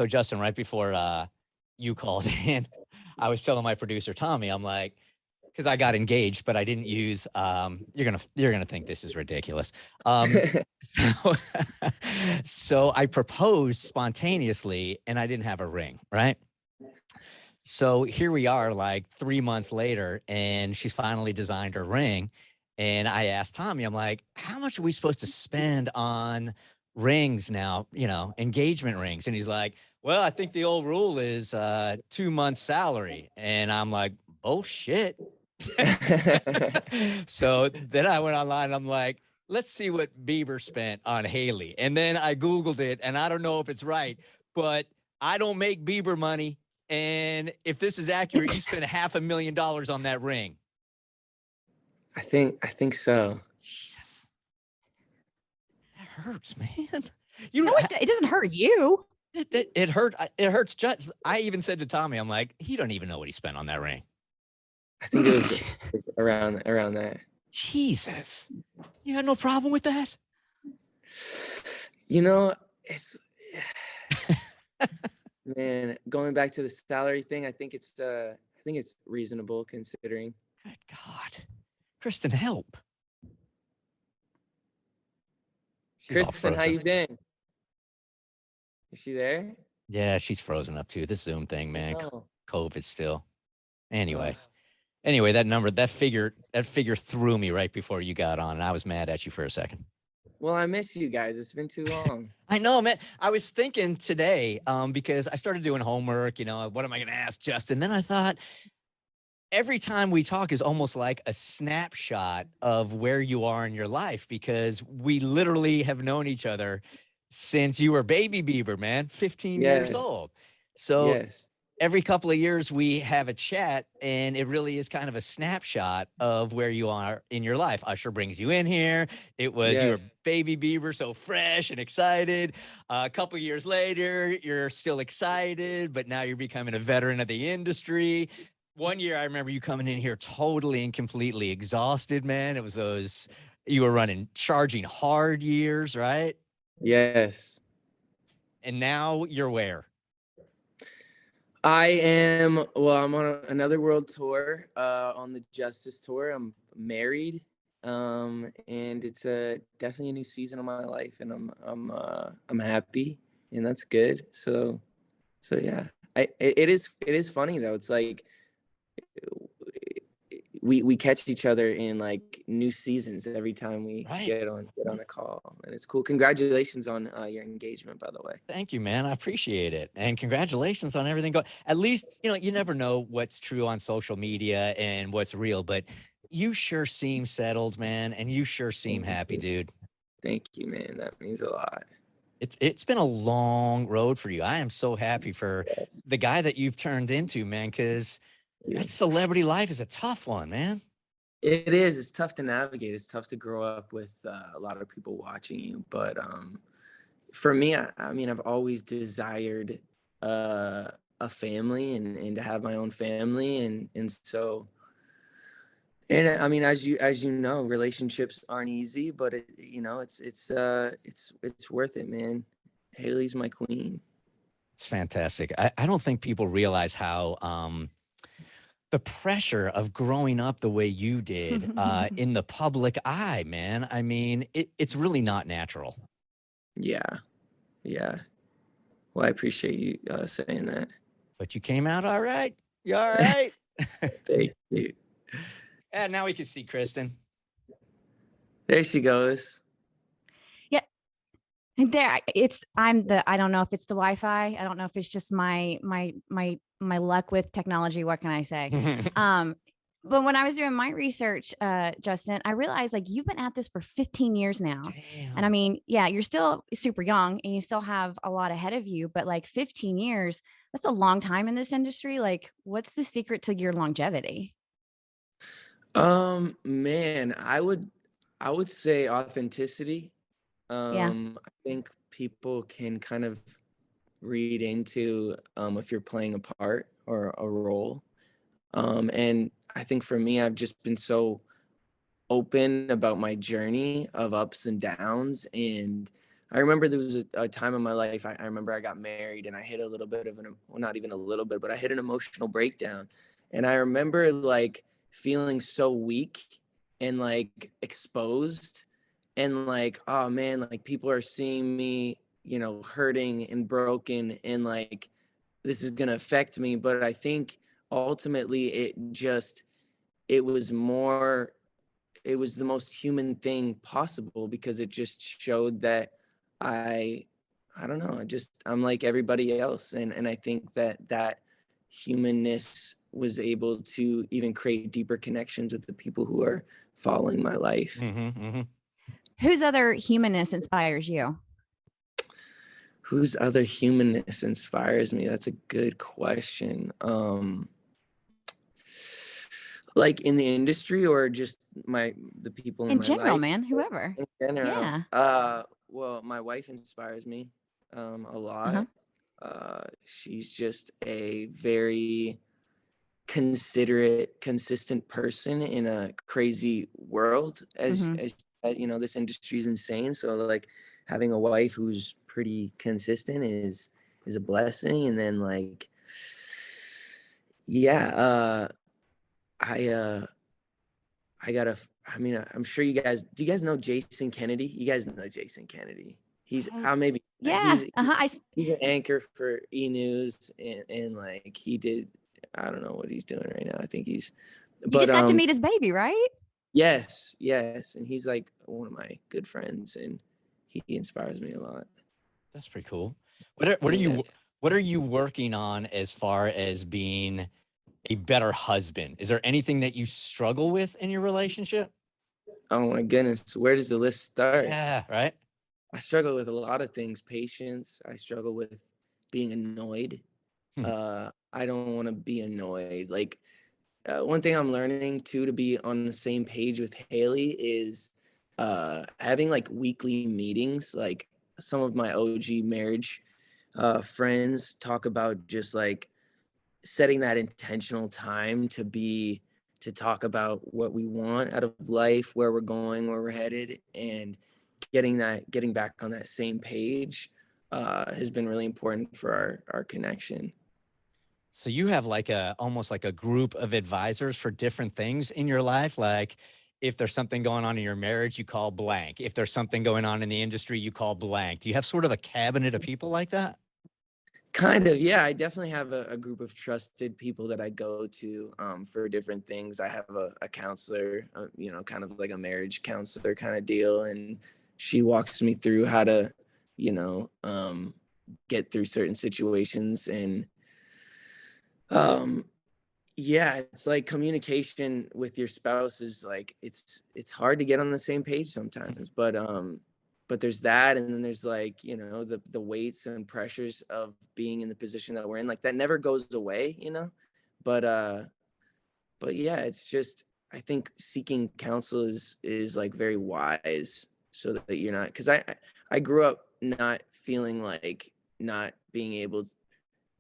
So Justin, right before you called in, I was telling my producer Tommy, I'm like, because I got engaged, but I didn't use. You're gonna think this is ridiculous. So, so I proposed spontaneously, and I didn't have a ring, right? So here we are, like 3 months later, and she's finally designed her ring. And I asked Tommy, I'm like, how much are we supposed to spend on rings now, engagement rings? And he's like, well, I think the old rule is 2 months' salary. And I'm like, oh, shit. So then I went online and I'm like, let's see what Bieber spent on Hailey. And then I Googled it, and I don't know if it's right, but I don't make Bieber money. And if this is accurate, you spent $500,000 on that ring. I think so. Jesus. That hurts, man. No, it doesn't hurt you. It hurt. It hurts. Just, I even said to Tommy, I'm like, he don't even know what he spent on that ring. I think it was around that. Jesus. You had no problem with that? It's man, going back to the salary thing, I think it's reasonable considering. Good God. Kristin, help. She's Kristin, how you been? Is she there? Yeah, she's frozen up too. This Zoom thing, man. Oh. COVID still. Anyway, that figure threw me right before you got on, and I was mad at you for a second. Well, I miss you guys. It's been too long. I know, man. I was thinking today, because I started doing homework, what am I going to ask Justin? Then I thought, every time we talk is almost like a snapshot of where you are in your life, because we literally have known each other since you were baby Bieber, man, 15 years old. So every couple of years we have a chat, and it really is kind of a snapshot of where you are in your life. Usher brings you in here. It was your baby Bieber, so fresh and excited. A couple of years later, you're still excited, but now you're becoming a veteran of the industry. One year, I remember you coming in here totally and completely exhausted, man. It was you were charging hard years, right? Yes. And now you're where? I'm on another world tour, on the Justice tour. I'm married, and it's definitely a new season of my life, and I'm happy, and that's good. So yeah, it is funny though. It's like we catch each other in like new seasons every time we get on a call, and it's cool. Congratulations on your engagement, by the way. Thank you, man. I appreciate it, and congratulations on everything going. At least you never know what's true on social media and what's real, but you sure seem settled, man, and you sure seem happy, dude. Thank you, man. That means a lot. It's been a long road for you. I am so happy for the guy that you've turned into, man, because that celebrity life is a tough one, man. It is. It's tough to navigate. It's tough to grow up with a lot of people watching you. But for me, I mean, I've always desired a family and to have my own family, and so. And I mean, as you know, relationships aren't easy, but it's worth it, man. Hailey's my queen. It's fantastic. I don't think people realize how the pressure of growing up the way you did in the public eye, man. I mean, it's really not natural. Yeah. Well, I appreciate you saying that. But you came out all right. You all right? Thank you. And now we can see Kristin. There she goes. Yeah. There I don't know if it's the Wi-Fi. I don't know if it's just my luck with technology. What can I say? But when I was doing my research, Justin, I realized like you've been at this for 15 years now. Damn. And I mean, yeah, you're still super young and you still have a lot ahead of you, but like 15 years, that's a long time in this industry. Like, what's the secret to your longevity? Man, I would say authenticity. I think people can kind of read into if you're playing a part or a role. And I think for me, I've just been so open about my journey of ups and downs, and I remember there was a time in my life, I remember I got married and I hit a little bit of well, not even a little bit, but I hit an emotional breakdown. And I remember like feeling so weak and like exposed and like, oh man, like people are seeing me, you know, hurting and broken and like this is going to affect me. But I think ultimately it was more, it was the most human thing possible because it just showed that I I don't know, I'm like everybody else. And I think that humanness was able to even create deeper connections with the people who are following my life. Whose other humanness inspires you? Whose other humanness inspires me? That's a good question. Like in the industry or just the people in In my general, life? man, whoever. In general. Yeah. Well, my wife inspires me a Uh-huh. lot. She's just a very considerate, consistent person in a crazy world. As you know, this industry is insane. So like having a wife who's pretty consistent is a blessing. And then like, yeah, I gotta. I mean, I'm sure you guys. Do you guys know Jason Kennedy? You guys know Jason Kennedy. He's maybe Yeah. he's an anchor for E News and like he did. I don't know what he's doing right now. I think he's. You But just got to meet his baby, right? yes, and he's like one of my good friends, and he inspires me a lot. That's pretty cool. What are you working on as far as being a better husband? Is there anything that you struggle with in your relationship? Oh my goodness, where does the list start? Yeah, right. I struggle with a lot of things. Patience. I struggle with being annoyed. I don't want to be annoyed. Like one thing I'm learning too to be on the same page with Hailey is having like weekly meetings. Like some of my OG marriage friends talk about just like setting that intentional time to talk about what we want out of life, where we're going, where we're headed, and getting back on that same page has been really important for our connection. So you have like almost like a group of advisors for different things in your life. Like if there's something going on in your marriage, you call blank. If there's something going on in the industry, you call blank. Do you have sort of a cabinet of people like that? Kind of, yeah. I definitely have a group of trusted people that I go to for different things. I have a counselor, you know, kind of like a marriage counselor kind of deal, and she walks me through how to, you know, get through certain situations. And yeah, it's like communication with your spouse is like it's hard to get on the same page sometimes, but there's that, and then there's like, you know, the weights and pressures of being in the position that we're in, like that never goes away, you know. But yeah, it's just, I think seeking counsel is like very wise, so that you're not, because I grew up not feeling like, not being able,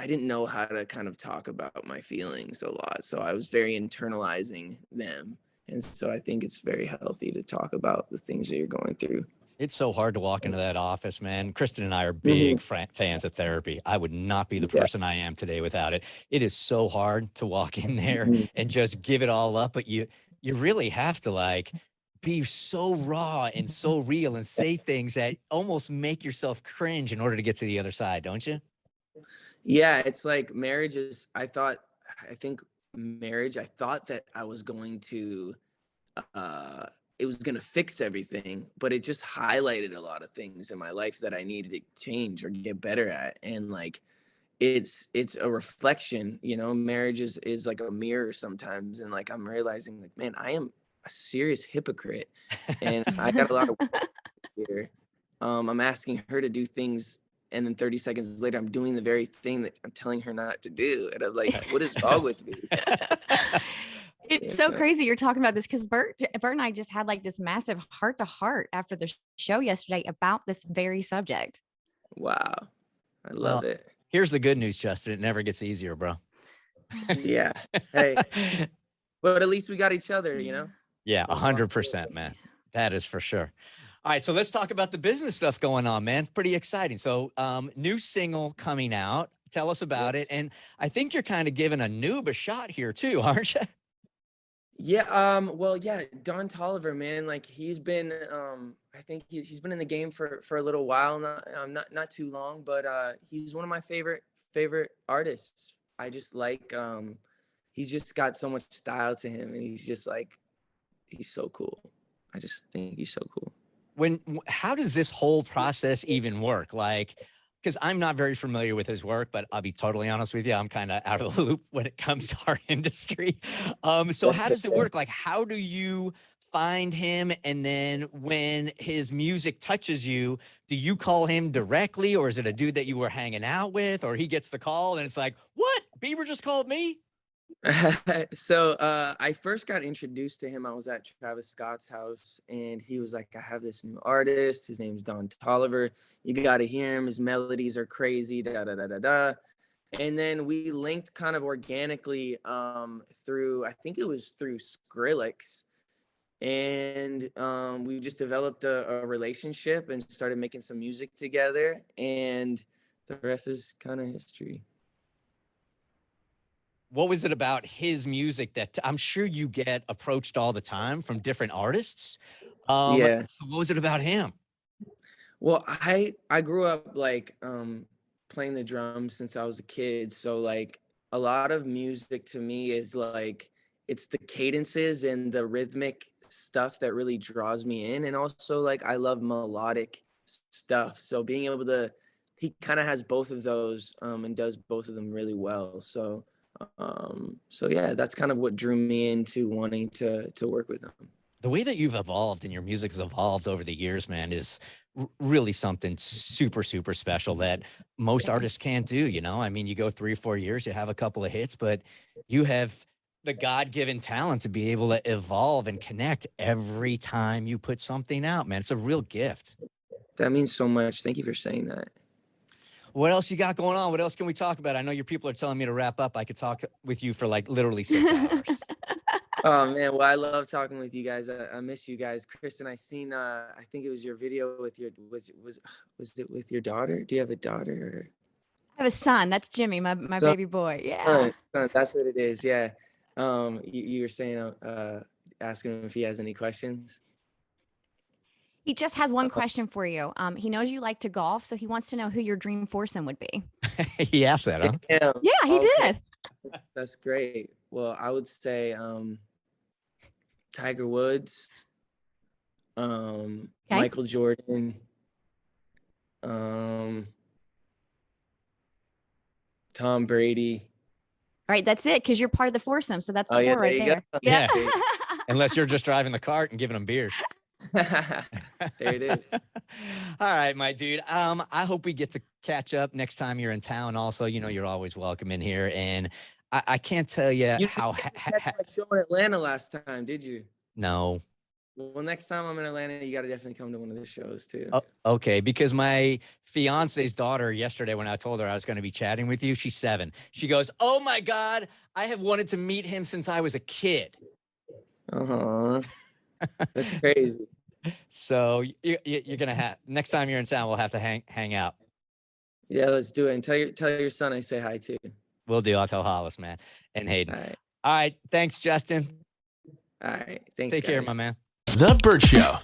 I didn't know how to kind of talk about my feelings a lot, so I was very internalizing them. And so I think it's very healthy to talk about the things that you're going through. It's so hard to walk into that office, man. Kristin and I are Mhm. big fans of therapy. I would not be the Yeah. person I am today without it. It is so hard to walk in there Mhm. and just give it all up, but you really have to like be so raw and so real and say things that almost make yourself cringe in order to get to the other side, don't you? Yeah, it's like marriage is, I think marriage, I thought that I was going to, uh, it was going to fix everything, but it just highlighted a lot of things in my life that I needed to change or get better at. And like, it's a reflection, you know, marriage is like a mirror sometimes. And like, I'm realizing like, man, I am a serious hypocrite and I got a lot of here. I'm asking her to do things, and then 30 seconds later, I'm doing the very thing that I'm telling her not to do. And I'm like, what is wrong with me? It's so crazy you're talking about this because Bert and I just had like this massive heart to heart after the show yesterday about this very subject. Wow. I Well, love it. here's the good news, Justin. It never gets easier, bro. Yeah. Hey, but at least we got each other, you know? Yeah, So 100%, man. That is for sure. All right, so let's talk about the business stuff going on, man. It's pretty exciting. So, new single coming out. Tell us about it. And I think you're kind of giving a noob a shot here too, aren't you? Yeah, well, yeah, Don Tolliver, man, like he's been I think he's been in the game for a little while, not too long, but he's one of my favorite artists. I just like he's just got so much style to him, and he's just like he's so cool. I just think he's so cool. How does this whole process even work? Like, because I'm not very familiar with his work, but I'll be totally honest with you, I'm kind of out of the loop when it comes to our industry. So how does it work? Like, how do you find him? And then when his music touches you, do you call him directly, or is it a dude that you were hanging out with, or he gets the call and it's like, what? Bieber just called me? So I first got introduced to him. I was at Travis Scott's house, and he was like, I have this new artist. His name's Don Tolliver. You got to hear him. His melodies are crazy, da da da da da. And then we linked kind of organically through, I think it was through Skrillex. And we just developed a relationship and started making some music together. And the rest is kind of history. What was it about his music that I'm sure you get approached all the time from different artists? Yeah. So what was it about him? Well, I grew up like playing the drums since I was a kid. So like a lot of music to me is like it's the cadences and the rhythmic stuff that really draws me in. And also like I love melodic stuff. So being able to, he kind of has both of those and does both of them really well. So yeah, that's kind of what drew me into wanting to work with him. The way that you've evolved and your music's evolved over the years, man, is really something super, super special that most artists can't do. You know, I mean, you go 3 or 4 years, you have a couple of hits, but you have the God-given talent to be able to evolve and connect every time you put something out, man. It's a real gift. That means so much. Thank you for saying that. What else you got going on? What else can we talk about? I know your people are telling me to wrap up. I could talk with you for like literally 6 hours. Oh man, well I love talking with you guys. I miss you guys. Kristin, I seen I think it was your video with your was it with your daughter? Do you have a daughter? I have a son. That's Jimmy, my baby boy. Yeah. Son, that's what it is. Yeah. You were saying asking him if he has any questions. He just has one question for you. He knows you like to golf, so he wants to know who your dream foursome would be. He asked that, huh? Yeah, he did. That's great. Well, I would say Tiger Woods, Michael Jordan, Tom Brady. All right, that's it, because you're part of the foursome, so that's the four right there. Yeah. Unless you're just driving the cart and giving them beers. There it is. All right, my dude. I hope we get to catch up next time you're in town. Also, you know, you're always welcome in here, and I can't tell you how. Catch my show in Atlanta last time, did you? No. Well, next time I'm in Atlanta, you got to definitely come to one of the shows too. Oh, okay, because my fiance's daughter yesterday, when I told her I was going to be chatting with you, she's 7. She goes, "Oh my God, I have wanted to meet him since I was a kid." That's crazy. So you're gonna have next time you're in town, we'll have to hang out. Yeah, let's do it. And tell your son I say hi too. Will do. I'll tell Hollis, man, and Hayden. All right. All right. Thanks, Justin. All right. Thanks. Take care, my man. The Bert Show.